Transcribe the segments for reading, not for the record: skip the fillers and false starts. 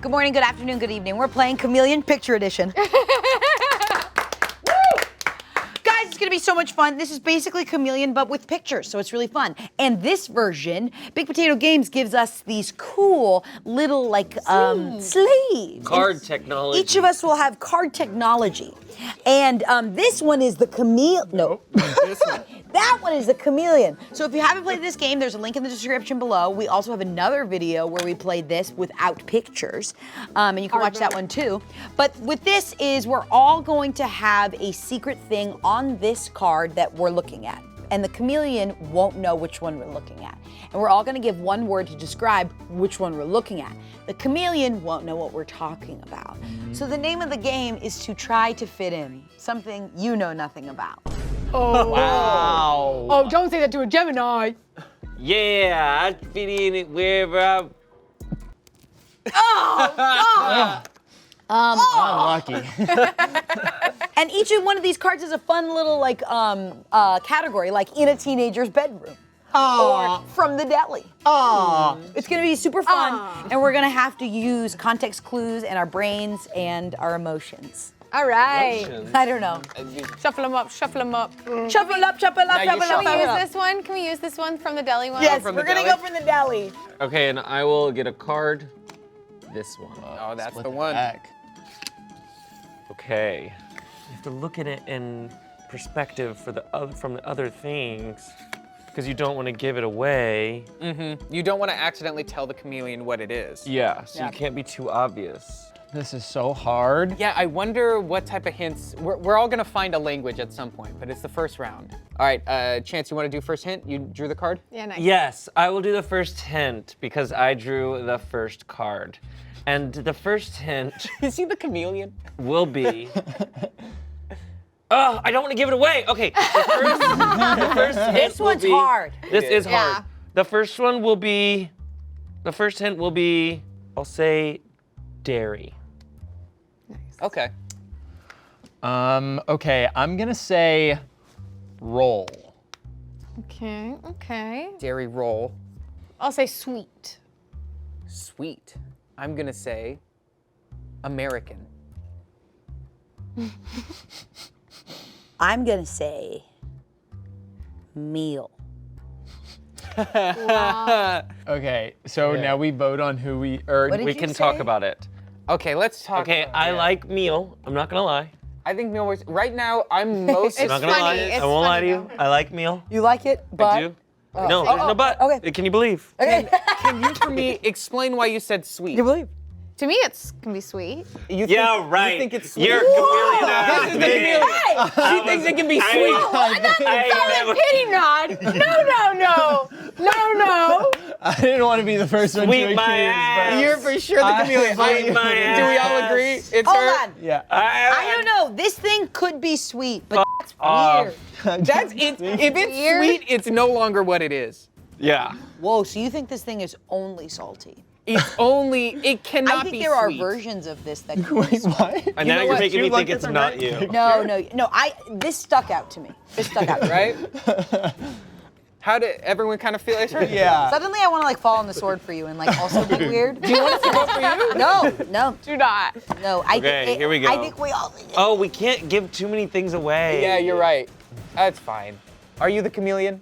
Good morning, good afternoon, good evening. We're playing Chameleon Picture Edition. Guys, it's gonna be so much fun. This is basically Chameleon, but with pictures, so it's really fun. And this version, Big Potato Games gives us these cool little, like, sleeves. Card technology. Each of us will have card technology. And this one is the chameleon. No, This one. that one is the chameleon. So if you haven't played this game, there's a link in the description below. We also have another video where we played this without pictures. And you can watch that one too. But with this is we're all going to have a secret thing on this card that we're looking at. And the chameleon won't know which one we're looking at. And we're all gonna give one word to describe which one we're looking at. The chameleon won't know what we're talking about. So the name of the game is to try to fit in something you know nothing about. Oh. Wow. Oh, don't say that to a Gemini. Yeah, I fit in it wherever I... Unlucky. And each one of these cards is a fun little like category, like in a teenager's bedroom. Or from the deli. It's gonna be super fun, and we're gonna have to use context clues and our brains and our emotions. All right. I don't know. Shuffle them up, shuffle them up. Shuffle up, shuffle up, Now you shuffle up, Can we shuffle use up. this one? Can we use this one from the deli one? Yes, from we're the gonna deli? go from the deli. Okay, and I will get a card. This one. Oh, that's What the one. heck? Okay. You have to look at it in perspective for from the other things, because you don't want to give it away. You don't want to accidentally tell the chameleon what it is. Yeah, so you can't be too obvious. This is so hard. Yeah, I wonder what type of hints. We're all gonna find a language at some point, but it's the first round. All right, Chance, you want to do first hint? You drew the card? Yeah, nice. Yes, I will do the first hint because I drew the first card. And the first hint Is he the chameleon? will be... Oh, I don't want to give it away. Okay, the first hint This will one's be- hard. This is hard. Yeah. The first one will be... The first hint will be, I'll say, dairy. Okay. Okay, I'm gonna say roll. Okay, okay. Dairy roll. I'll say sweet. Sweet. I'm gonna say American. I'm gonna say meal. Okay, so now we vote on who we What did We you can talk say? about it. Okay, let's talk. Okay, about I it. like meal. I'm not gonna lie. I think meal works. Right now, I'm most. I'm It's not gonna lie. funny, it's I won't lie to funny you. I like meal. You like it, but I do. No, there's no but. okay. Can you believe? Okay. Can you, for me, explain why you said sweet? you believe? To me, it's can be sweet. You think, Yeah, right. You think it's sweet? You're a chameleon. This is the chameleon. She thinks it can be sweet. Pity nod. No. I didn't want to be the first one Sweet to my accuse, ass. You're for sure the chameleon. Sweet my Do we all ass. agree? It's Hold her. on. but yeah. I don't know. This thing could be sweet, but that's off. weird. That's it. If it's Weird. sweet, it's no longer what it is. Yeah. Whoa, so you think this thing is only salty? It's only. It cannot I think be there are sweet. versions of this that can be Wait, sweet. what? And You now know you're what? making You me looked think at it's the not right you. No. This stuck out to me. This stuck out to me. Right? How did everyone kind of feel? It's her. Yeah. Suddenly I want to like fall on the sword for you and like also be weird. Do you want us to vote for you? No. Do not. Okay, here we go. I think we all. Oh, we can't give too many things away. Yeah, you're right. That's fine. Are you the chameleon?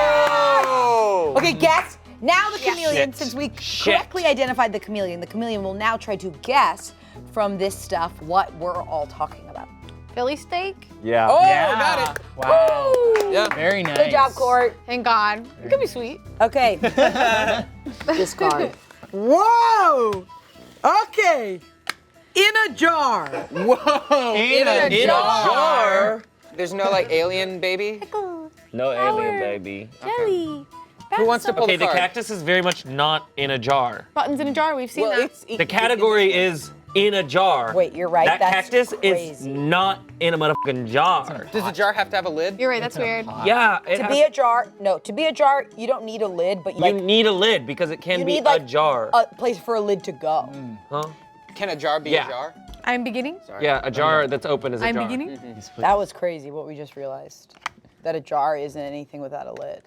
Oh! Okay, guess. Now the chameleon, Shit. since we Shit. correctly identified the chameleon will now try to guess from this stuff what we're all talking about. Philly steak. Yeah. Oh, Yeah. got it. Wow. Yeah. Very nice. Good job, Court. Thank God. It could be sweet. Okay. This card. Whoa! Okay. In a jar. Whoa. In a jar. There's no like alien baby. No alien baby. Jelly. Who wants to pull Okay, the the card? cactus is very much not in a jar. Buttons in a jar. We've seen Well, that. it's The category is in a jar. Wait, you're right. That That's cactus is crazy. not in a motherfucking jar. Does the jar have to have a lid? You're right. That's weird. Yeah. It To has- be a jar, you don't need a lid, but you need a lid because it can you be need like a jar. a place for a lid to go. Huh? Can a jar be Yeah. a jar? I'm beginning. Sorry. Yeah, a jar that's open is a I'm jar. beginning. That was crazy what we just realized. That a jar isn't anything without a lid.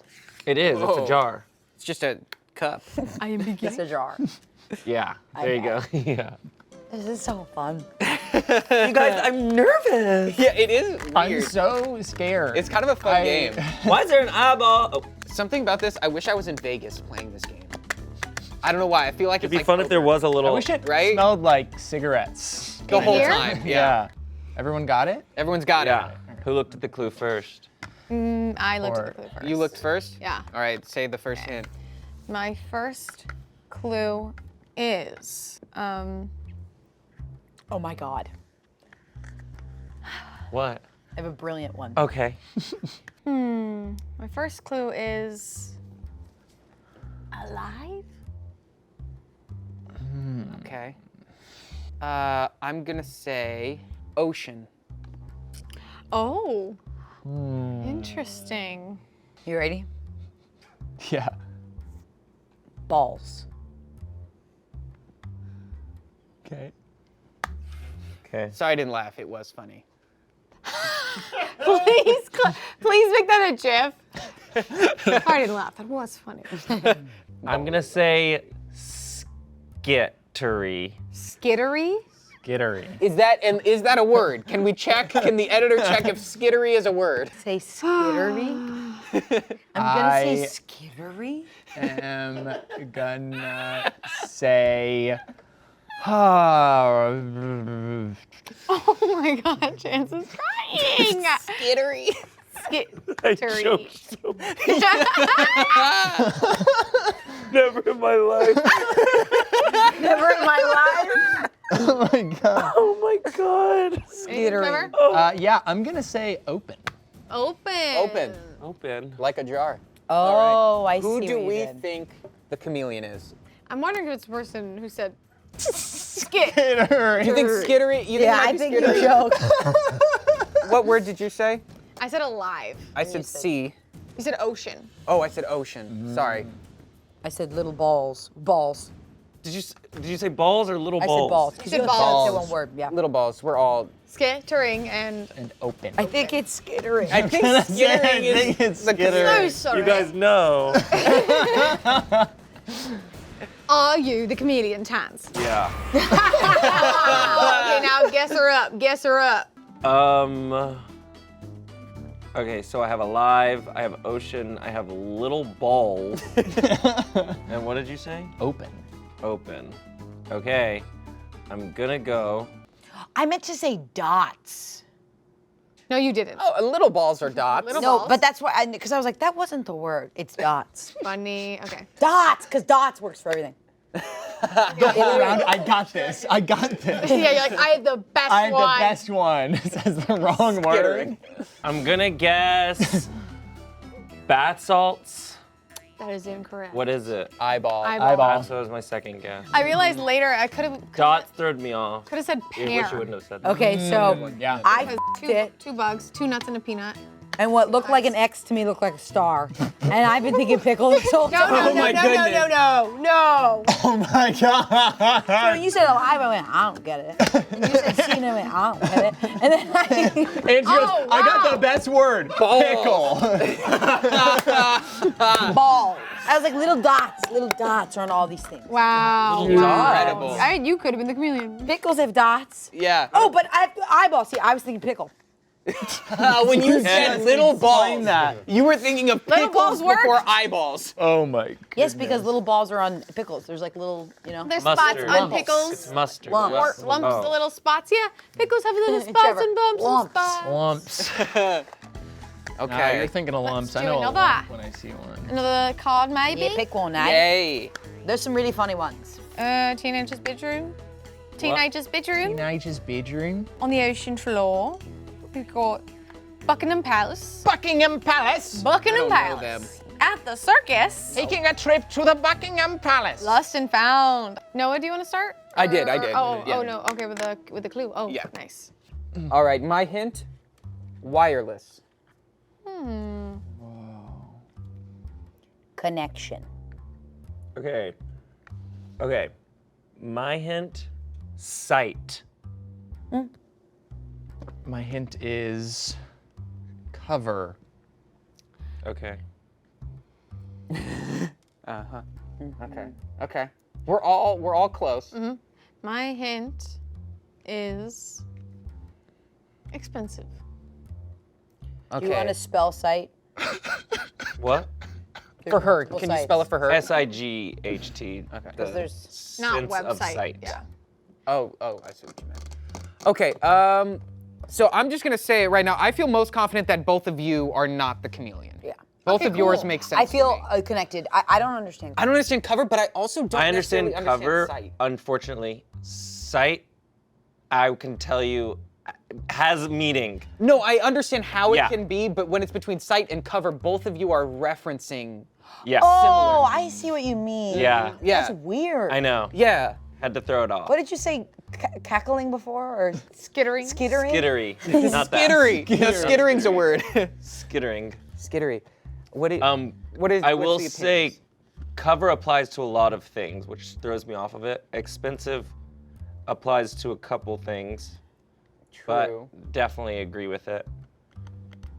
It is. It's Whoa. a jar. It's just a cup. I am beginning. It's a jar. Yeah, there you go. Yeah. This is so fun. You guys, I'm nervous. Yeah, it is weird. I'm so scared. It's kind of a fun game. Why is there an eyeball? Oh, Something about this, I wish I was in Vegas playing this game. I don't know why. I feel like it'd it's be like fun if there was a I little. wish it Right? smelled like cigarettes. the whole Here? time. Yeah. Everyone got it? Everyone's got Yeah. it. Who looked at the clue first? I looked Or- at the clue first. You looked first? Yeah. All right, say the first hint. My first clue is Oh my God. What? I have a brilliant one. Okay. my first clue is alive. Okay. I'm gonna say ocean. Oh. Interesting. You ready? Yeah. Balls. Okay. Okay. Sorry I didn't laugh. It was funny. Please make that a GIF. I didn't laugh. That was funny. I'm gonna say skittery. Skittery. Skittery. Is that a word? Can we check? Can the editor check if skittery is a word? Say skittery. I'm gonna say skittery. Am gonna say. Oh Oh my God, Chance is crying. Skittery. I Skittery. choked so much. Never in my life. Never in my life. my god. Oh my god. Skittery. Yeah, I'm gonna say open. Open. Open. Open. Like a jar. Oh, I see. Who do what you we did. think the chameleon is? I'm wondering if it's the person who said skit. Skittery. You think skittery? You Yeah, I think think it might be you skittery? joke. What word did you say? I said alive. I said sea. You said ocean. Oh, I said ocean. Sorry. I said little balls. Balls. Did you say balls or little I balls? said balls. 'Cause You said you have to say balls. one word. Yeah. Little balls. We're all. Skittering and And open. I think it's skittering. I think skittering is it's the skittering. so sorry. You guys know. Are you the chameleon, Tans? Yeah. Okay, now guess her up. Guess her up. Okay, so I have alive, I have ocean, I have little balls. And what did you say? Open. Open. Okay, I'm gonna go. I meant to say dots. No, you didn't. Oh, little balls are dots. Little No, balls. but that's why, because I was like, that wasn't the word. It's dots. Funny. Okay. Dots, because dots works for everything. Around, I got this. I got this. Yeah, you're like, I have the best I have one. the best one. It says the wrong word. I'm gonna guess bath salts. That is incorrect. What is it? Eyeball. Eyeball. So was my second guess. I realized later I could have Dots throwed me off. said I pear. wish you wouldn't have said that. Okay, so Yeah. I Because f***ed it, two bugs, 2 nuts, and a peanut. and what looked like an X to me looked like a star. And I've been thinking pickle this whole No, time. no, no, my no, goodness. no, no, no. Oh my god. When you said alive, I went, I don't get it. And you said seen, I went, I don't get it. And then And she goes, Oh, I got wow. the best word. Pickle. ball. I was like, little dots are on all these things. Wow. Little Incredible. You could have been the chameleon. Pickles have dots. Yeah. Oh, but I have eyeballs. See, I was thinking pickle. When you said little balls, that. you were thinking of Little pickles balls work? before eyeballs. Oh my god. Yes, because little balls are on pickles. There's like little, There's Mustard. spots on pickles. It's mustard. Lumps. Or lumps, Oh. the little spots. Yeah, pickles have little spots Trevor, and bumps lumps. and spots. Lumps. Okay. You're thinking of lumps. I do know a another. lump when I see one. Another card, maybe? Yeah, pick one, eh? Yay. There's some really funny ones. Teenager's bedroom. Teenager's bedroom. Teenager's bedroom. On the ocean floor. We've got Buckingham Palace. Buckingham Palace. Buckingham I don't know Palace. At the circus. Taking a trip to the Buckingham Palace. Lost and found. Noah, do you want to start? I did. Oh, Yeah. oh no. Okay, with the clue. Oh, Yeah. nice. All right, my hint, wireless. Connection. Okay. Okay. My hint, sight. My hint is cover. Okay. Uh-huh. Okay. We're all close. My hint is expensive. Okay. You want to spell sight? What? For her, can you spell it for her? SIGHT. Okay. Because there's Not sense of website. sight. Yeah. Oh, I see what you meant. Okay, so I'm just gonna say it right now. I feel most confident that both of you are not the chameleon. Yeah. Both Okay, of yours cool. make sense. I feel to me. connected. I don't understand. I don't understand cover, but I also don't I understand necessarily cover. understand sight. Unfortunately, sight, I can tell you, has meaning. No, I understand how Yeah. it can be, but when it's between sight and cover, both of you are referencing. Yeah. Oh, I see what you mean. Yeah. Yeah. That's weird. I know. Yeah. Had to throw it off. What did you say? Cackling before or Skittering. skittering? Skittery. Not that. Skittery. No, skittering's a word. Skittering. Skittery. What is? I what's will the say, opinions? cover applies to a lot of things, which throws me off of it. Expensive applies to a couple things, True. but definitely agree with it.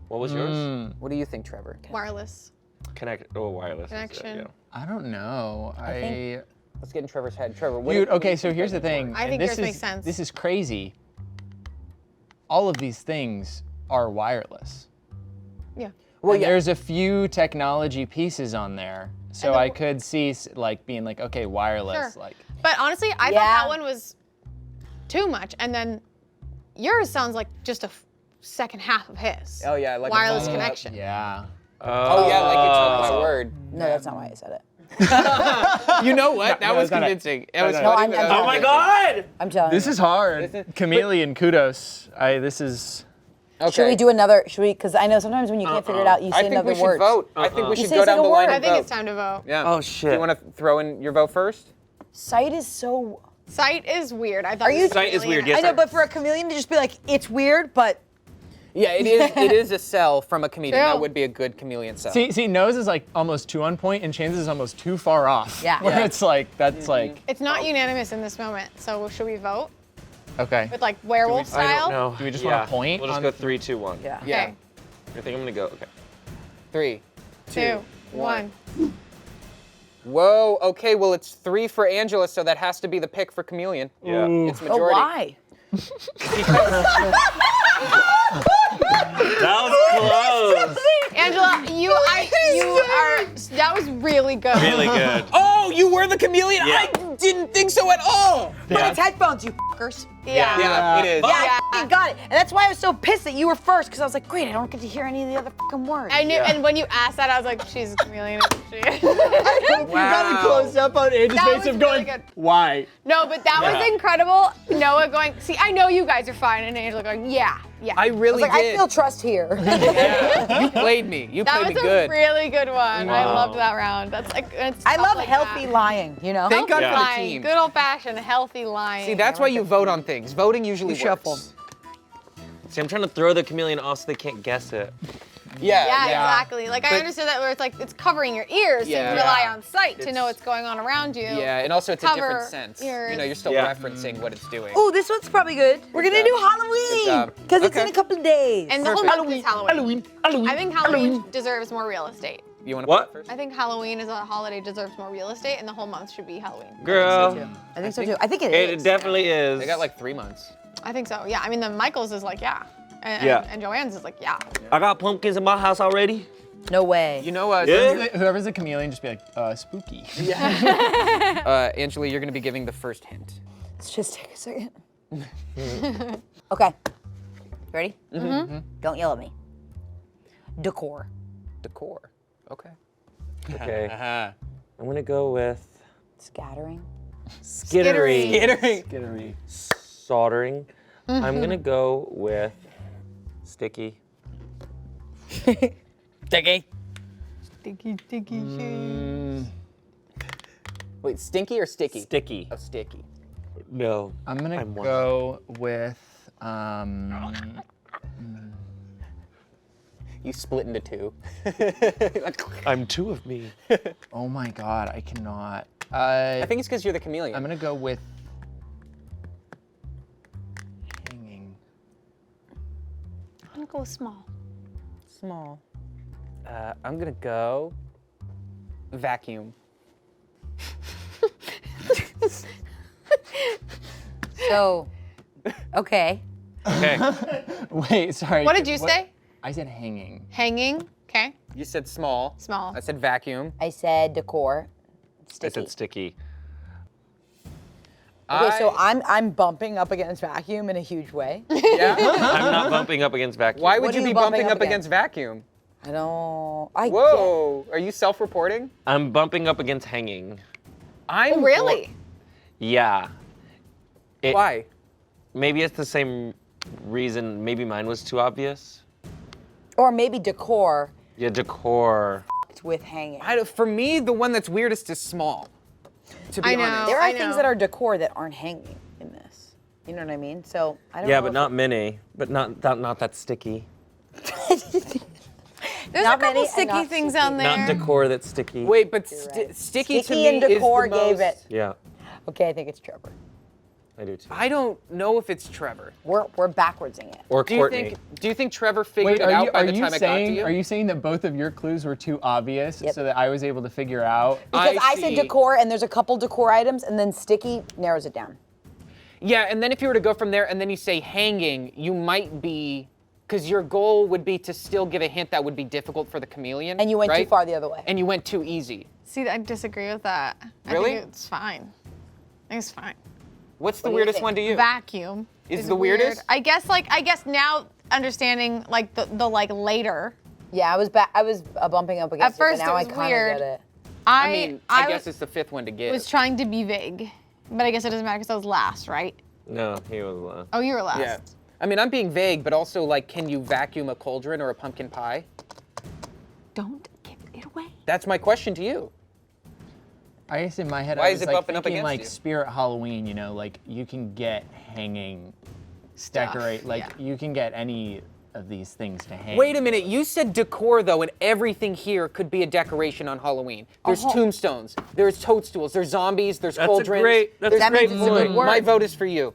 What was yours? What do you think, Trevor? Wireless. Wireless. Connection. Is it, I don't know. I Let's get in Trevor's head. Trevor, what Dude, what do okay, you so think here's the that thing. works? I and think this yours is, makes sense. This is crazy. All of these things are wireless. Yeah. Well, And yeah. there's a few technology pieces on there. So And the I could see like being like, okay, wireless, Sure. like But honestly, I thought Yeah. that one was too much, and then yours sounds like just a second half of his. Oh, yeah, like a wireless follow-up. connection. yeah. Oh yeah, like it's word by word. No, that's not why I said it. You know what? That no, was it's not it. convincing. It was no, funny, I'm- but I'm that was Oh my convincing. God! I'm telling This you. is hard. This is- Chameleon, kudos. This is Okay. Should we do another? Should we? Because I know sometimes when you can't figure it out, you I say think we another should word. vote. I think we You should say go it's down like the a line word. I and think vote. it's time to vote. Yeah. Oh, Do shit. you want to throw in your vote first? Sight is so. Sight is weird. I thought. Are you- Sight is weird, yes. I know, but for a chameleon to just be like, it's weird, but Yeah, it is. It is a sell from a comedian. True. That would be a good chameleon sell. see nose is like almost too on point and Chains is almost too far off. Yeah. Where Yeah. it's like that's like It's not unanimous in this moment. So should we vote okay. with like werewolf I style? don't know. Do we just want a point We'll just on- go 3, 2, 1. yeah. yeah. Okay. I think I'm gonna go. Okay. 3, 2, 1. Whoa. Okay. Well, it's 3 for Angela, so that has to be the pick for chameleon. Yeah. It's Oh, majority. why? That was close. Angela, you are. That was really good. Really good. Oh, you were the chameleon. Yeah. I didn't think so at all. But it's headphones, you fuckers. Yeah. Yeah, it is. Yeah, Yeah. I fucking got it. And that's why I was so pissed that you were first, because I was like, great, I don't get to hear any of the other fucking words. I knew, Yeah. and when you asked that, I was like, she's a chameleon. Isn't she? You got it close up on Angel's That face was of really going, good. why? No, but that was Yeah. incredible. Noah going, see, I know you guys are fine, and Angela going, yeah. I really like, I did. feel trust here. Yeah. You played me. You That played was me a good. really good one. I Wow. loved that round. That's like, it's I tough love like healthy that. lying, you know? Thank God Yeah. for the Lying. team. Good old fashioned healthy lying. See, that's why you vote on things. Voting usually works. shuffle. See, I'm trying to throw the chameleon off so they can't guess it. Yeah. Yeah, exactly. Like I understood that where it's like it's covering your ears, so Yeah. you rely Yeah. on sight to know It's- what's going on around you. Yeah, and also it's a different Cover sense. yours. You know, you're still Yeah. referencing what it's doing. Ooh, this one's probably good. We're gonna job. do Good Halloween, job. because it's in Okay. a couple of days. And the whole month is Halloween. I think Halloween deserves more real estate. You want to What? put it first? I think Halloween as a holiday deserves more real estate, and the whole month should be Halloween. Girl. I think so too. I think it It is. definitely is. They got like 3 months. I think so. Yeah. I mean, the Michaels is like, yeah. And, Yeah. and Joanne's is like, yeah. I got pumpkins in my house already. No way. You know, Yeah. Whoever's a chameleon, just be like, spooky. Angela, you're going to be giving the first hint. Let's just take a second. Okay. Ready? Mm-hmm. Don't yell at me. Decor. Decor. Okay. Okay. Uh-huh. I'm gonna go with Scattering. skittery. Skittering. Soldering. I'm gonna go with sticky. Sticky. Sticky. Wait, stinky or sticky? Sticky. Oh, sticky. No. I'm gonna I'm one. go with You split into 2. I'm 2 of me. oh my god, I cannot. I think it's because you're the chameleon. I'm gonna go with hanging. I'm gonna go small. Small. I'm going to go vacuum. So, okay. Okay. Wait, sorry. What did you say? I said hanging. Hanging. Okay. You said small. Small. I said vacuum. I said decor. I Sticky. said sticky. Okay, so I'm bumping up against vacuum in a huge way. Yeah? I'm not bumping up against vacuum. Why would What are you you be bumping bumping up up against vacuum? I don't. Whoa, are you self-reporting? I'm bumping up against hanging. I'm Really? Yeah. It- Why? Maybe it's the same reason. Maybe mine was too obvious. Or maybe decor Yeah, decor. with hanging. For me, the one that's weirdest is small. To be I know. honest. There are I things know. that are decor that aren't hanging in this. You know what I mean? So I don't know. Yeah, but if not many. But not that sticky. There's Not a couple many and sticky not things sticky. on there. Not decor that's sticky. Wait, but right. sticky to Sticky me and decor is the gave most, it. Yeah, Okay, I think it's Trevor. I do too. I don't know if it's Trevor. We're backwardsing it. Or Do you Courtney. think Trevor figured Wait, it are out you, by are the you time I got to saying you? are you saying that both of your clues were too obvious Yep. so that I was able to figure out? Because I see. said decor, and there's a couple decor items, and then sticky narrows it down. Yeah, and then if you were to go from there and then you say hanging, you might be, because your goal would be to still give a hint that would be difficult for the chameleon. And you went too right? far the other way. And you went too easy. See, I disagree with that. Really? I think it's fine. I think it's fine. What's the do you weirdest think? one to you? Vacuum Is the weird. weirdest? I guess now understanding like the like later. Yeah, I was bumping up against first it, but now it I was kind weird. of get it. I mean, I was- guess it's the fifth one to give. was trying to be vague, but I guess it doesn't matter because I was last, right? No, he was last. Oh, you were last. Yeah. I mean, I'm being vague, but also like, can you vacuum a cauldron or a pumpkin pie? Don't give it away. That's my question to you. I guess in my head Why I is was it like bumping up thinking against like you? Spirit Halloween, you know, like you can get hanging, decorate, like yeah. you can get any of these things to hang. Wait a minute, you said decor though, and everything here could be a decoration on Halloween. There's tombstones, there's toadstools, there's zombies, there's That's cauldrons. a great. That's there's a great means it's a good point. word. My vote is for you.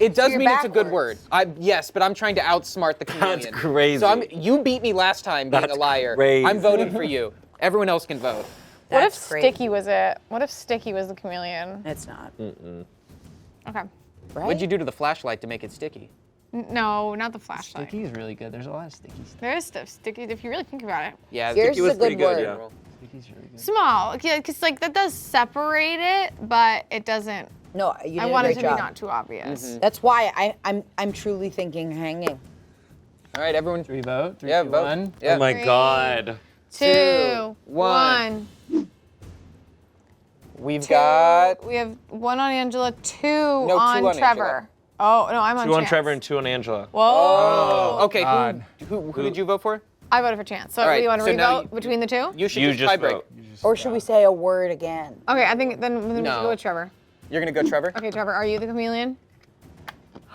It does you're mean it's a good word. backwards. Yes, but I'm trying to outsmart the chameleon. That's crazy. So you beat me last time being That's a liar. crazy. I'm voting for you. Everyone else can vote. What if That's crazy. Sticky was it? What if Sticky was the chameleon? It's not. Okay. Right? What'd you do to the flashlight to make it sticky? No, not the flashlight. Sticky is really good. There's a lot of sticky stuff. There is stuff sticky if you really think about it. Yeah, Yours sticky is was a pretty good good. word. Yeah. Sticky's really good. Small, yeah, because like that does separate it, but it doesn't. No, you did I a want it great to job. be not too obvious. That's why I'm truly thinking hanging. All right, everyone. Should we vote? Three, Yeah, two, vote. one. Yeah. Oh my Three. God. Two, one. one. We've got. We have one on Angela, two two on on Trevor. Angela. Oh no, I'm on Two on Chance. Trevor and two on Angela. Whoa. Oh, okay. God. Who did you vote for? I voted for Chance. So All right, do you want to so now revote between the two? You should You just just tie break. vote. Or should we say a word again? Okay, I think then we should No. go with Trevor. You're gonna go, Trevor. Okay, Trevor, are you the chameleon?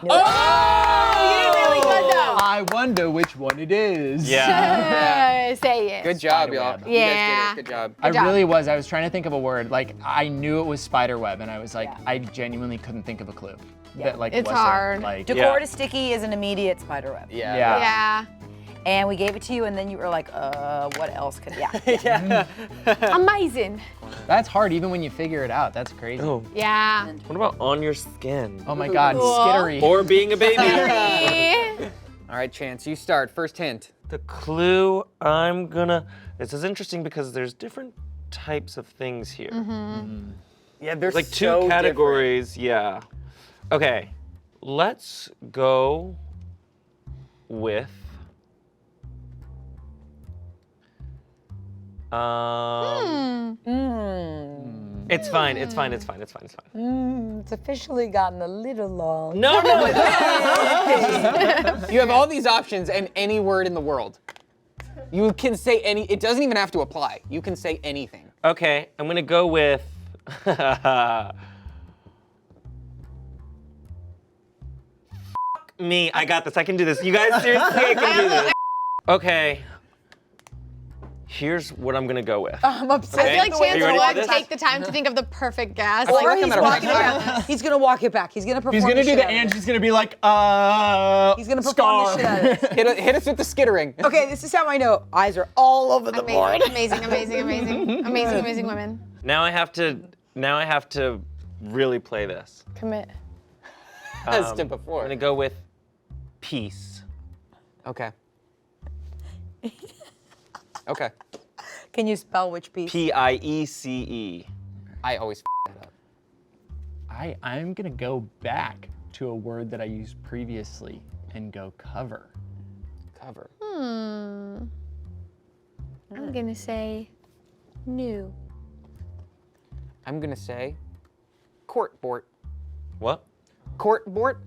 No. Oh, you did really good though. I wonder which one it is. Yeah. Say it. Good job, y'all. Spiderweb. You Yeah. guys did it. Good job. I job. really was. I was trying to think of a word. Like I knew it was spiderweb, and I was like, Yeah. I genuinely couldn't think of a clue. Yeah. That like It's wasn't, hard. Like Decor Yeah. to sticky is an immediate spider web. Yeah. Yeah. Yeah. And we gave it to you, and then you were like, what else could? Yeah. Amazing. that's hard even when you figure it out. That's crazy. Oh, Yeah. what about on your skin? Oh my God, Cool. skittery. Or being a baby. Sorry. All right, Chance, you start. First hint. The clue I'm gonna. This is interesting because there's different types of things here. Yeah, there's Like two categories. Yeah. Okay. Let's go with. It's fine. It's fine. It's fine. It's fine. It's fine. It's officially gotten a little long. No, no. You have all these options and any word in the world. You can say any. It doesn't even have to apply. You can say anything. Okay, I'm gonna go with. Fuck me, I got this. I can do this. You guys seriously, I can do this. Okay. Here's what I'm gonna go with. I'm upset. Okay. I feel like Are Chance you ready for would this? take the time to think of the perfect gas. I feel Or like I'm he's at a walking it restaurant. back. He's gonna walk it back. He's gonna perform. He's gonna the do shit the out of it. and she's gonna be like, He's gonna perform the shit out of it. Hit us with the skittering. Okay, this is how I know. Eyes are all over the board. Amazing, amazing, amazing, amazing, amazing women. Now I have to really play this. Commit. as to I'm before. gonna go with peace. Okay. Okay. Can you spell which piece? P-I-E-C-E. I always that up. I'm gonna go back to a word that I used previously and go cover. Cover. I'm gonna say new. I'm gonna say courtbort. What? Courtbort.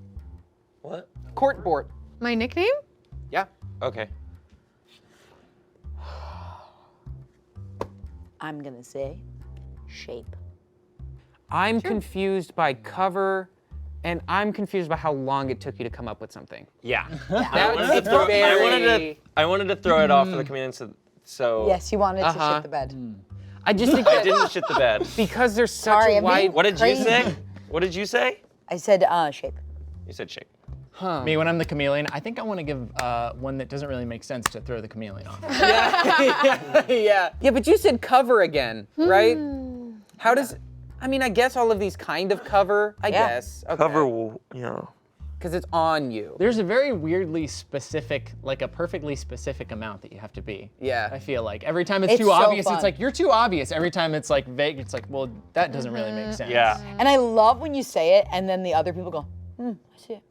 What? Courtbort. My nickname? Yeah. Okay. I'm gonna say shape. I'm confused by cover, and I'm confused by how long it took you to come up with something. Yeah. That was I wanted to throw it off for the Chameleon, so Yes, you wanted to Uh-huh. shit the bed. I just think I that didn't shit the bed. because there's such Sorry, a I'm being- wide. What did Crazy. you say? What did you say? I said shape. You said shape. Me, when I'm the chameleon, I think I want to give one that doesn't really make sense to throw the chameleon on. Yeah, but you said cover again, right? How does? I mean, I guess all of these kind of cover. I Yeah. guess. Okay. Cover, yeah. Because it's on you. There's a very weirdly specific, like a perfectly specific amount that you have to be. Yeah. I feel like every time it's It's too so obvious, fun. it's like you're too obvious. Every time it's like vague, it's like, well, that doesn't really make sense. Yeah. And I love when you say it and then the other people go, I see it.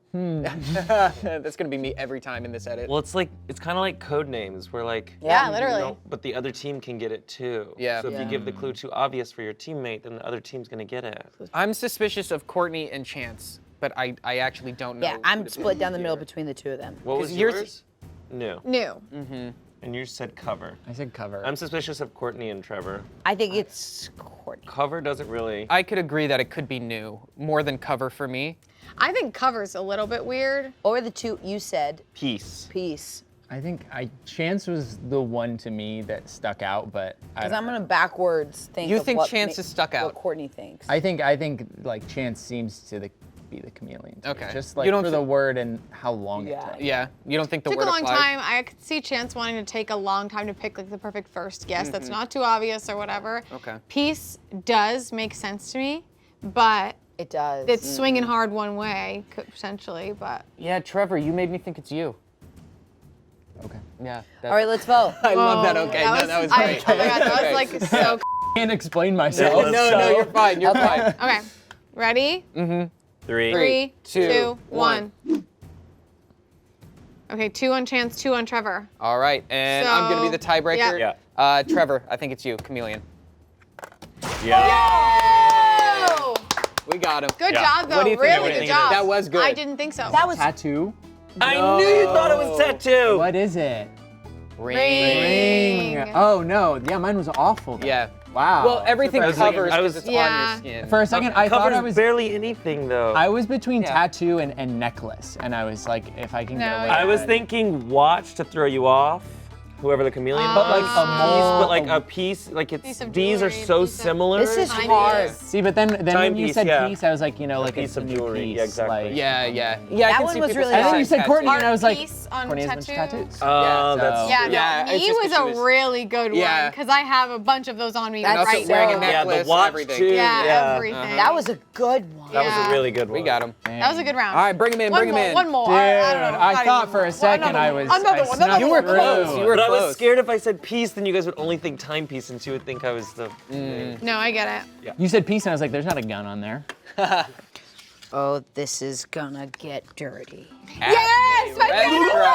That's gonna be me every time in this edit. Well, it's kind of like code names where like, Yeah, you literally. know, but the other team can get it too. Yeah. So if you give the clue too obvious for your teammate, then the other team's gonna get it. I'm suspicious of Courtney and Chance, but I actually don't know. Yeah, I'm split down the middle between the two of them. What was 'Cause yours- yours? New. New. And you said cover. I said cover. I'm suspicious of Courtney and Trevor. I think it's Courtney. Cover doesn't really. I could agree that it could be new, more than cover for me. I think cover's a little bit weird. Or the two you said, Peace. peace. I think Chance was the one to me that stuck out, but Because I'm gonna backwards think. You of think what Chance is stuck out? What Courtney thinks. I think like Chance seems to be the chameleon. To me. Okay. Just You like don't for the thi- word and how long Yeah. it took. Yeah, you don't think the Took word a long applies? time. I could see Chance wanting to take a long time to pick like the perfect first guess that's not too obvious or whatever. Okay. Peace does make sense to me, but It does. it's swinging hard one way potentially. But Yeah, Trevor, you made me think it's you. Okay. Yeah. All right, let's vote. I love that. Okay, that was great. Oh my god, that Okay. was like so. Can't explain myself. No, you're fine. You're fine. Okay, ready? Three. 3, 2, 2, 1. Okay, 2 on Chance, 2 on Trevor. All right, and I'm gonna be the So, tiebreaker. yeah. Trevor, I think it's you, Chameleon. Yeah. Oh! We got him. Good Yeah. job, though. What do you think? Really What do you good think it job. is? That was good. I didn't think so. That was Tattoo. I knew you thought it was tattoo. What is it? Ring. Oh no. Yeah, mine was awful. Then. Yeah. Wow. Well, everything I was like- covers I because was- it's on Yeah. your skin. For a second, I thought Covers I was barely anything though. I was between Yeah. tattoo and necklace, and I was like, if I can No, get away. yeah. I was thinking watch to throw you off, whoever the chameleon But like was. a mole. But like a piece, like it's Piece of these are jewelry, so piece of- similar. This is Time hard. piece. See, but then when you Timepiece, said yeah. piece, I was like, you know, like piece a of new jewelry, piece, yeah, exactly. like- Yeah. I That can one see was people really And then hard. you said Courtney, and I was like, Piece on Courtney has a bunch of tattoo? tattoos. Oh, So- that's Yeah, Yeah, no, it's me just was 'cause a she was- really good Yeah. one because I have a bunch of those on me That's And also right wearing a now. yeah, necklace the watch and everything. too. Yeah, everything. That was a good one. That was Yeah. a really good one. We got him. That was a good round. All right, bring him in. Bring him in. One more. Dude, I don't know. I not thought even for a one. second Another I one. was. Another I one. snuck Another You were through. close. You were But I close. was scared if I said piece, then you guys would only think timepiece, and she would think I was the. No, I get it. You said piece, and I was like, there's not a gun on there. Oh, this is gonna get dirty. Yes, my favorite place.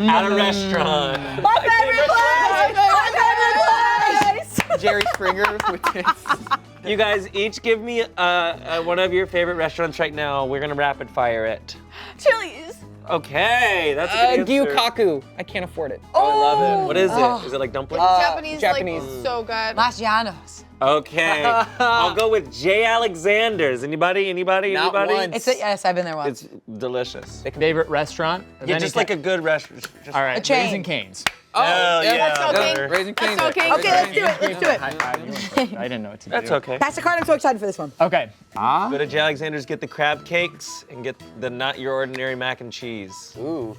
At a restaurant. Jerry Springer with his. You guys each give me one of your favorite restaurants right now. We're gonna rapid fire it. Chili's. Okay, that's a good answer. Gyukaku. I can't afford it. Oh, I love it. What is it? Is it like dumpling? Japanese, Japanese. like so good. Maggiano's. Okay, I'll go with J. Alexander's. Anybody? Not once. It's yes, I've been there once. It's delicious. Favorite restaurant? of Yeah, any just like kind? a good restaurant. All right, A chain. Raising Cane's. Oh, yeah. That's okay. better. Raising Cane's. That's okay. Okay, let's do it. Let's do it. High five. You went first. I didn't know what to do. That's okay. Pass the card. I'm so excited for this one. Okay. Go to J. Alexander's, get the crab cakes, and get the not your ordinary mac and cheese. Ooh.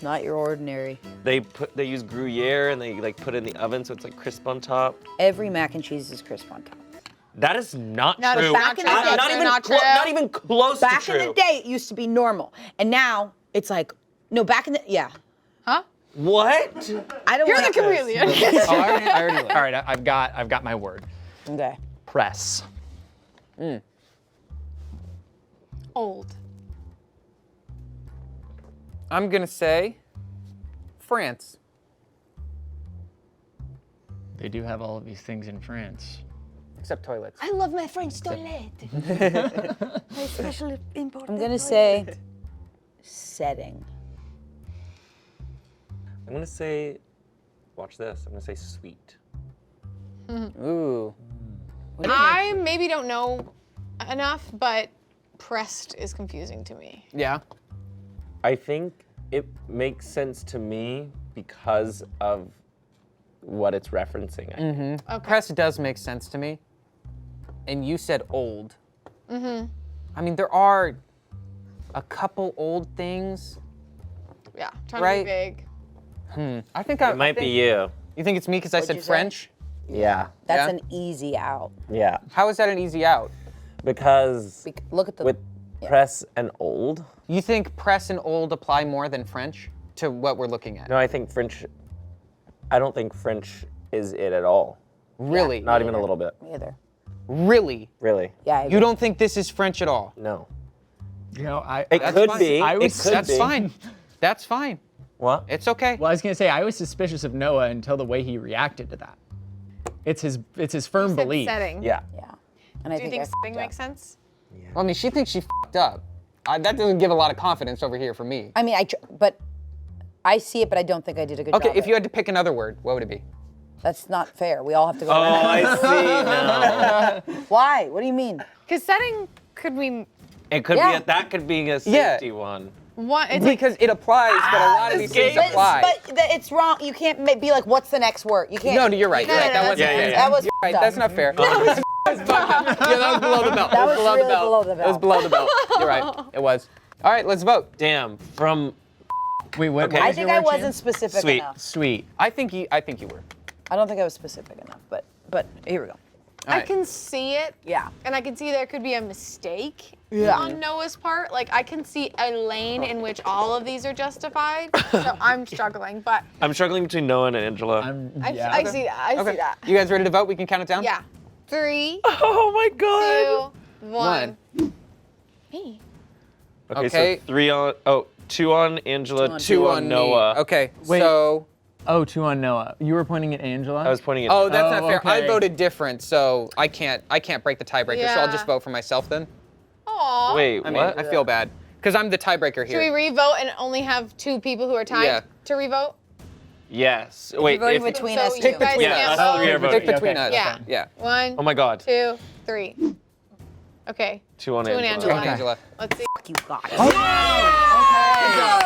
Not your ordinary. They use Gruyere and they like put it in the oven so it's like crisp on top. Every mac and cheese is crisp on top. That is not Not true. Back in the day, not, even not true. not even close Back to true. in the day, it used to be normal, and now it's like, no, back in the, yeah. Huh? What? I don't You're want the chameleon. Oh, I already looked. All right, I've got my word. Okay. Press. Old. I'm gonna say France. They do have all of these things in France. Except toilets. I love my French toilet. My especially important. I'm gonna say setting. I'm gonna say, watch this. I'm gonna say sweet. Ooh. I maybe don't know enough, but pressed is confusing to me. Yeah. I think it makes sense to me because of what it's referencing. I think. Okay. Press does make sense to me. And you said old. I mean, there are a couple old things. Yeah, trying Right. to be big. I think It might be you. You think it's me because I What'd said you say? French? Yeah. That's Yeah. an easy out. Yeah. How is that an easy out? Because Look at the. with press and old, You think press and old apply more than French to what we're looking at? no, I think French, I don't think French is it at all. Really? Not even a little bit. Me either. Really? Really. Yeah. I You agree. don't think this is French at all? No. You know, It That's could fine. be. I It was- could That's be. fine. That's fine. What? It's okay. well, I was gonna say I was suspicious of Noah until the way he reacted to that. It's his firm Said belief. setting. Yeah. Yeah. And I Do you think think I setting makes sense? I mean, she thinks she f***ed up. That doesn't give a lot of confidence over here for me. I mean, but I see it, but I don't think I did a good Okay, job. if you had to pick another word, what would it be? That's not fair. We all have to go. Oh, around. I see now. Why? What do you mean? Because setting could mean It could Yeah. be that could be a Yeah. safety one. one. It's like Because it applies, but a lot of these things game- apply. But it's wrong. You can't be like, what's the next word? You can't. No, you're right. You're right. That wasn't Yeah, fair. yeah, yeah. That was You're right. dumb. That's not fair. Yeah, that was below the belt. That was below really the belt. below the It was belt. below the belt. You're right. It was. All right, let's vote. Damn. From Wait, what? Okay. what I was think your I word, wasn't Shane? specific Sweet. enough. Sweet. I think you were. I don't think I was specific enough, but here we go. I right. can see it. Yeah. And I can see there could be a mistake Yeah. on Noah's part. Like I can see a lane in which all of these are justified. So I'm struggling, but I'm struggling between Noah and Angela. I see that. I see that. You guys ready to vote? We can count it down? Yeah. 3, Oh my god. 2, 1. Me. Okay, Okay. so 2 on Angela, 2 on me. Noah. Okay, Wait. so. Oh, 2 on Noah. You were pointing at Angela. I was pointing at. Oh, that's Oh, not fair. I okay. voted different, so I can't break the tiebreaker. So I'll Yeah. just vote for myself then. Aw. Wait, I mean, what? I feel bad because I'm the tiebreaker Should we here. re-vote and only have 2 people who are tied Yeah. to re-vote? Yes. Wait. voting if- between So us you two. guys Yeah, can't us vote. 3 are voting. Pick between us. Yeah. Yeah. 1, Oh my god. 2, 3. Okay. 2 on 2 on Angela. Angela. Okay. Angela. Let's see. You guys.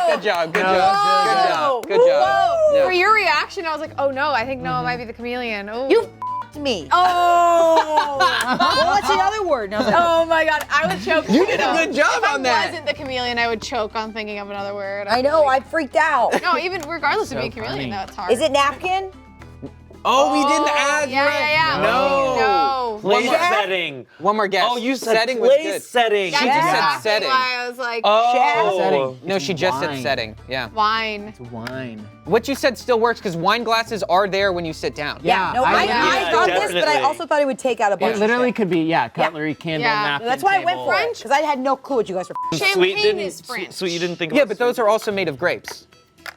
Good job. Good job. Whoa. Good job. Yeah. For your reaction, I was like, oh no, I think Noah might be the chameleon. Oh. You f***ed me. Oh. Well, what's the other word? And I was like, Oh my god, I would choke. You did a good job on If that. I wasn't the chameleon, I would choke on thinking of another word. I know. I freaked out. No, even regardless of being a So chameleon, funny. though, it's hard. Is it napkin? Oh, we didn't add. Yeah. No. No. Place more. setting. One more guess. Oh, you said setting was place good. setting. That's She just said exactly setting. why I was like, Oh. Setting. No, she just said Wine. setting. Yeah. wine. It's wine. What you said still works because wine glasses are there when you sit down. Yeah, No, I- I yeah, thought this, but I definitely. also thought it would take out a bunch It literally of shit. could be, cutlery, candle, Yeah. napkin, That's why I went table. for it, because I had no clue what you guys were Sweet Champagne didn't. is French. Sweet, you didn't think. Yeah, about but those sweet. are also made of grapes,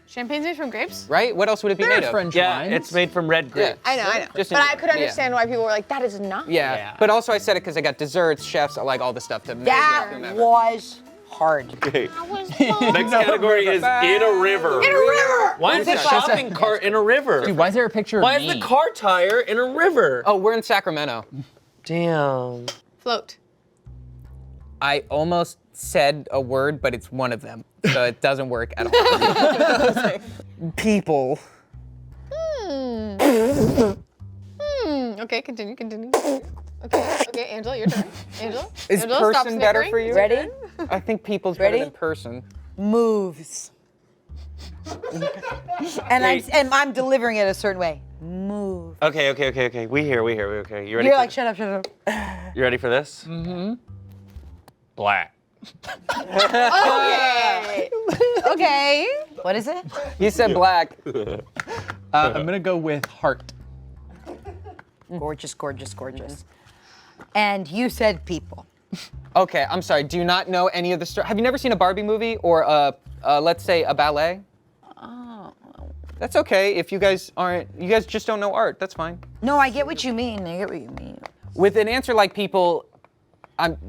Champagne's made from grapes? right? What else would it be They're made of? French Yeah, wines. it's made from red grapes. I know. Just But in- I could understand why people were like, that is not. Yeah. Yeah. But also I said it because I got desserts, chefs, I like all the stuff to make That whomever. was hard. Okay. That was Next category is in a river. In a river! Why is the shopping cart in a river? Dude, why is there a picture Why of is me? the car tire in a river? Oh, we're in Sacramento. Damn. Float. I almost said a word, but it's one of them. So it doesn't work at all. People. Okay, continue. Okay, Angela, your turn. Angela? Is Angela, stop person better for snickering. you? Ready? I think people's Ready? better than person. Moves. And I'm delivering it a certain way. move. Okay. We hear. Okay, you ready? You're for like, shut up. You ready for this? Mm-hmm. Black. Okay. What is it? He said black. I'm gonna go with heart. Gorgeous. And you said people. Okay, I'm sorry. Do you not know any of the story? Have you never seen a Barbie movie or let's say a ballet? Oh. That's okay. If you guys just don't know art. That's fine. No, I get what you mean. With an answer like people,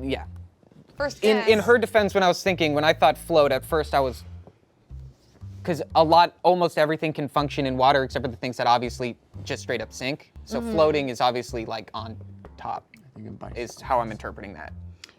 yeah. First guess. In her defense, when I thought float, at first I was, because almost everything can function in water except for the things that obviously just straight up sink. So floating is obviously like on top, is how I'm interpreting that.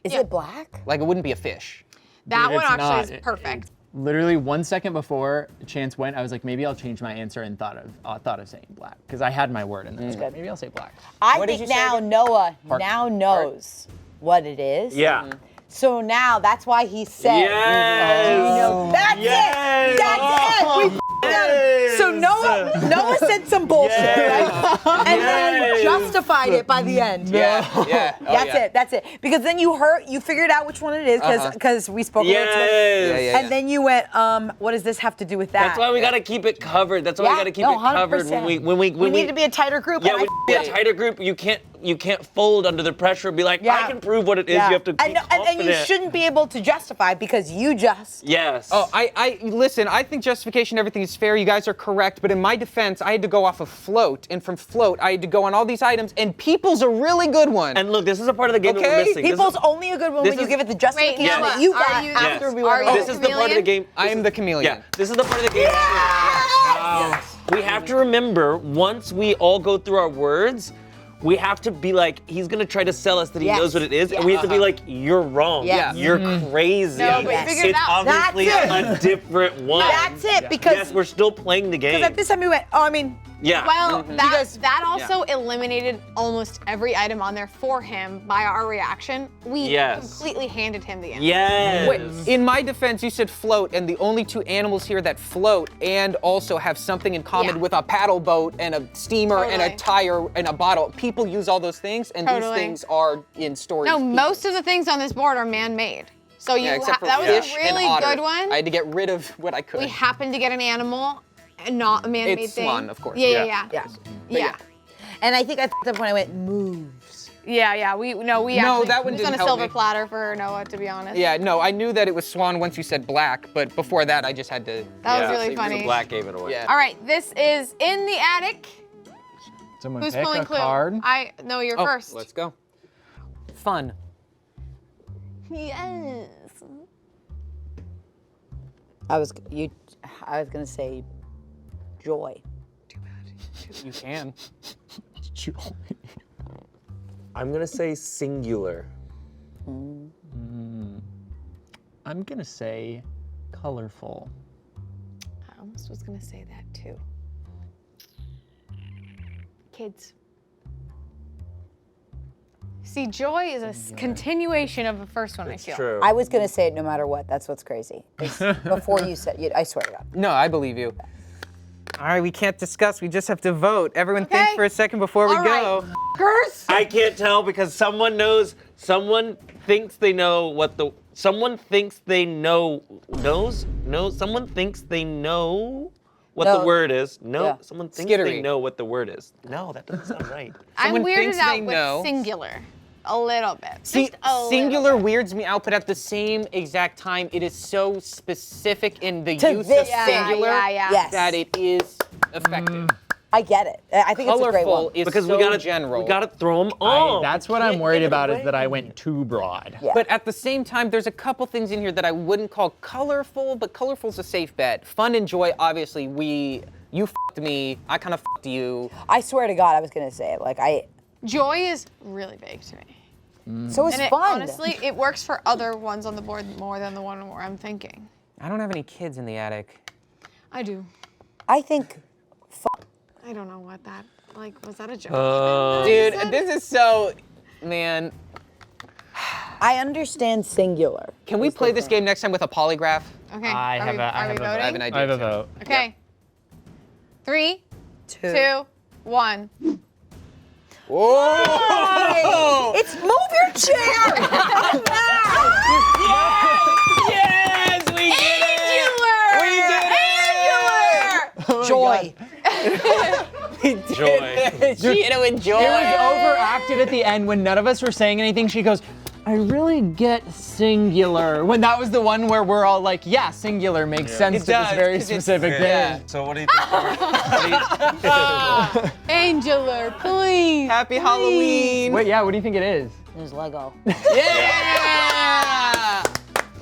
Is it black? Like it wouldn't be a fish. That Dude, one it's actually not. is perfect. Literally 1 second before Chance went, I was like, maybe I'll change my answer and thought of saying black because I had my word and then I was like, maybe I'll say black. I What did think you say now again? Noah Heart. now knows what it is. Yeah. So now that's why he said. Yes. You know, that's Yes. it. That's it. We got it. So Noah said some bullshit, right? And then justified it by the end. Yeah. Oh, That's it. Because then you figured out which one it is because we spoke about it. Yes. And then you went, what does this have to do with that? That's why we gotta keep it covered. That's why we gotta keep it covered 100%. when we need to be a tighter group. Yeah, and we need to be a tighter group. You can't fold under the pressure and be like, I can prove what it is. You have to be confident. And you shouldn't be able to justify because you just. Yes. Oh, I listen, I think justification, everything is fair. You guys are correct. But in my defense, I had to go off of float. And from float, I had to go on all these items. And people's a really good one. And look, this is a part of the game that we're missing. People's only a good one when you give it the justification Noah, that you are got you- after we are went you over. This is the part of the game. I am the chameleon. Yeah, this is the part of the game. We have to remember, once we all go through our words, we have to be like, he's gonna try to sell us that he knows what it is, and we have to be like, you're wrong. Yes. You're crazy. No, but you figured it it's out. obviously That's a different one. That's it, because Yes, we're still playing the game. at this time we went, Yeah. Well, that also eliminated almost every item on there for him by our reaction. We completely handed him the answer. Yes. Wait, in my defense, you said float, and the only two animals here that float and also have something in common with a paddle boat and a steamer and a tire and a bottle. People use all those things, and these things are in stories. No, most of the things on this board are man-made. So except for that was fish a and really otter. good one. I had to get rid of what I could. We happened to get an animal and not a man-made It's thing. swan, of course. Yeah. and I think I fucked up when I went moves. Yeah. We actually that one was didn't on a help silver me. platter for Noah, to be honest. Yeah, no, I knew that it was swan once you said black, but before that, I just had to. That was so really the funny. black gave it away. Yeah. All right, this is in the attic. Someone Who's pick pulling a clue? card. No, you're Oh, first. let's go. Fun. Yes. I was gonna say joy. You can. I'm gonna say singular. I'm gonna say colorful. I almost was gonna say that too. Kids. See, joy is a continuation of the first one, I feel. True. I was gonna say it no matter what. That's what's crazy. Before you said it, I swear to God. No, I believe you. All right, we can't discuss. We just have to vote. Everyone think Okay. for a second before we All go. right. Curse. I can't tell because someone thinks they know what the someone thinks they know what No. the word is. No, Yeah. someone thinks Skittery. they know what the word is. No, that doesn't sound right. I'm Someone weirded thinks out they with know. singular. A little bit. See, Just a singular little bit. weirds me out, but at the same exact time, it is so specific in the To use this of thing. singular Yeah. Yes. that it is effective. I get it. I think it's a great Colorful one. is Because so we gotta general. we gotta throw them all. That's what I'm worried about is that I went too broad. Yeah. But at the same time, there's a couple things in here that I wouldn't call colorful, but colorful's a safe bet. Fun and joy, obviously, you f***ed me, I kind of f***ed you. I swear to God, I was gonna say it. Joy is really big to me. So it's And fun. honestly, it works for other ones on the board more than the one where I'm thinking. I don't have any kids in the attic. I do. I think, I don't know what that, was that a joke? Dude, this is so, man. I understand singular. Can we play this game next time with a polygraph? Okay. I have are we a vote. voting? I have an idea. I have a too. vote. Okay. 3, 2, 1. Whoa! It's move your chair. Yes, we did it! We did it! Joy. Joy. She hit it with joy. It was overacted at the end when none of us were saying anything. She goes, I really get singular. When that was the one where we're all like, yeah, singular makes sense to this very specific thing. Yeah. So what do you think? Angular, please. Happy Halloween. Wait, yeah, what do you think it is? There's Lego. Yeah!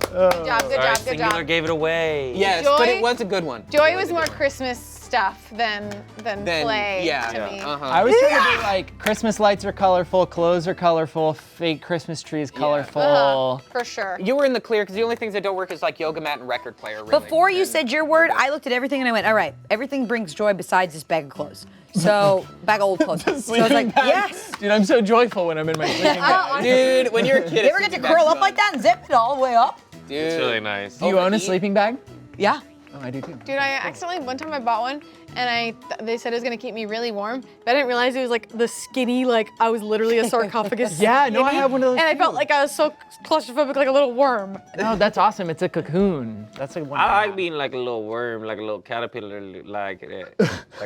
Good job, good Sorry, job, good Singular job. gave it away. Yes, Joy? but it was a good one. Joy was more Christmas stuff than play yeah. to me. I was trying to be like, Christmas lights are colorful, clothes are colorful, fake Christmas tree is colorful. For sure. You were in the clear because the only things that don't work is like yoga mat and record player. Really. Before you said your word, I looked at everything and I went, all right, everything brings joy besides this bag of clothes. So, bag of old clothes. So I was like, yes. Dude, I'm so joyful when I'm in my sleeping bag. Dude, when you're a kid, You ever get to curl up like that and zip it all the way up? Dude. It's really nice. Do you own a Overeat? sleeping bag? Yeah. Oh, I do too. Dude, I accidentally, one time I bought one and they said it was gonna keep me really warm, but I didn't realize it was like the skinny, like I was literally a sarcophagus. Yeah, no, I have one of those And I too. felt like I was so claustrophobic, like a little worm. No, that's awesome. It's a cocoon. That's like one. I like being like a little worm, like a little caterpillar, like a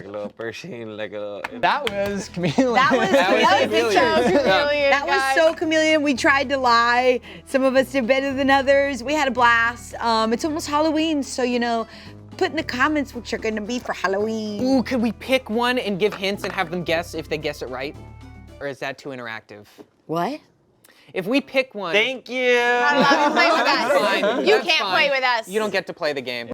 little Persian, like a little. That was Chameleon. That was Chameleon. Chameleon. That was so Chameleon. We tried to lie. Some of us did better than others. We had a blast. It's almost Halloween, so put in the comments what you're gonna be for Halloween. Ooh, could we pick one and give hints and have them guess if they guess it right? Or is that too interactive? What? If we pick one. Thank you. Not allowed to play with That's us. fine. You That's can't fine. play with us. You don't get to play the game.